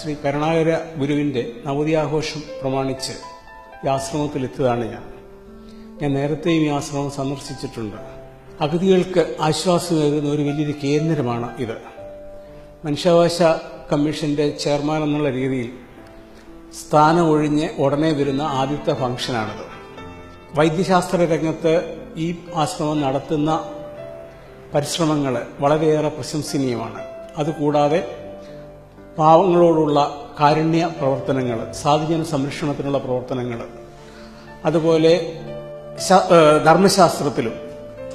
ശ്രീ കരുണാകര ഗുരുവിൻ്റെ നവോദയാഘോഷം പ്രമാണിച്ച് ഈ ആശ്രമത്തിലെത്തിയതാണ് ഞാൻ നേരത്തെയും ഈ ആശ്രമം സന്ദർശിച്ചിട്ടുണ്ട്. അഗതികൾക്ക് ആശ്വാസമേകുന്ന ഒരു വലിയൊരു കേന്ദ്രമാണ് ഇത്. മനുഷ്യാവകാശ കമ്മീഷന്റെ ചെയർമാൻ എന്നുള്ള രീതിയിൽ സ്ഥാനമൊഴിഞ്ഞ് ഉടനെ വരുന്ന ആദ്യത്തെ ഫംഗ്ഷനാണിത്. വൈദ്യശാസ്ത്ര രംഗത്ത് ഈ ആശ്രമം നടത്തുന്ന പരിശ്രമങ്ങൾ വളരെയേറെ പ്രശംസനീയമാണ്. അതുകൂടാതെ പാവങ്ങളോടുള്ള കാരുണ്യ പ്രവർത്തനങ്ങൾ, സാധുജന സംരക്ഷണത്തിനുള്ള പ്രവർത്തനങ്ങൾ, അതുപോലെ ധർമ്മശാസ്ത്രത്തിലും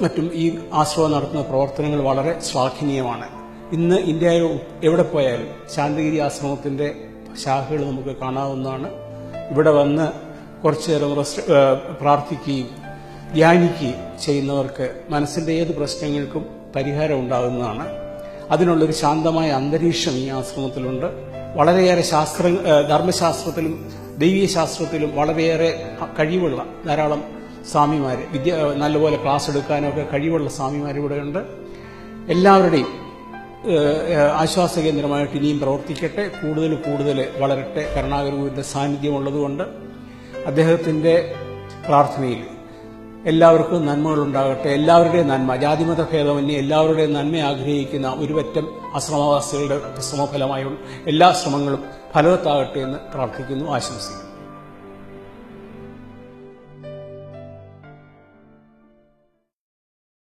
മറ്റും ഈ ആശ്രമം നടത്തുന്ന പ്രവർത്തനങ്ങൾ വളരെ ശ്ലാഘനീയമാണ്. ഇന്ന് ഇന്ത്യയിൽ എവിടെ പോയാലും ശാന്തിഗിരി ആശ്രമത്തിന്റെ ശാഖകൾ നമുക്ക് കാണാവുന്നതാണ്. ഇവിടെ വന്ന് കുറച്ചു നേരം പ്രാർത്ഥിക്കുകയും ധ്യാനിക്കുകയും ചെയ്യുന്നവർക്ക് മനസ്സിന്റെ ഏത് പ്രശ്നങ്ങൾക്കും പരിഹാരം ഉണ്ടാകുന്നതാണ്. അതിനുള്ളൊരു ശാന്തമായ അന്തരീക്ഷം ഈ ആശ്രമത്തിലുണ്ട്. വളരെയേറെ ധർമ്മശാസ്ത്രത്തിലും ദൈവീയശാസ്ത്രത്തിലും വളരെയേറെ കഴിവുള്ള ധാരാളം സ്വാമിമാർ, നല്ലപോലെ ക്ലാസ് എടുക്കാനൊക്കെ കഴിവുള്ള സ്വാമിമാർ ഇവിടെയുണ്ട്. എല്ലാവരുടെയും ആശ്വാസകേന്ദ്രമായിട്ട് ഇനിയും പ്രവർത്തിക്കട്ടെ, കൂടുതൽ വളരട്ടെ. കരുണാകര ഗുരുവിന്റെ സാന്നിധ്യമുള്ളതുകൊണ്ട് അദ്ദേഹത്തിന്റെ പ്രാർത്ഥനയിൽ എല്ലാവർക്കും നന്മകളുണ്ടാകട്ടെ. എല്ലാവരുടെയും നന്മ, ജാതിമത ഭേദമന്യേ എല്ലാവരുടെയും നന്മ ആഗ്രഹിക്കുന്ന ഒരുപറ്റം ആശ്രമവാസികളുടെ ശ്രമഫലമായി എല്ലാ ശ്രമങ്ങളും ഫലവത്താകട്ടെ എന്ന് പ്രാർത്ഥിക്കുന്നു, ആശംസിക്കുന്നു.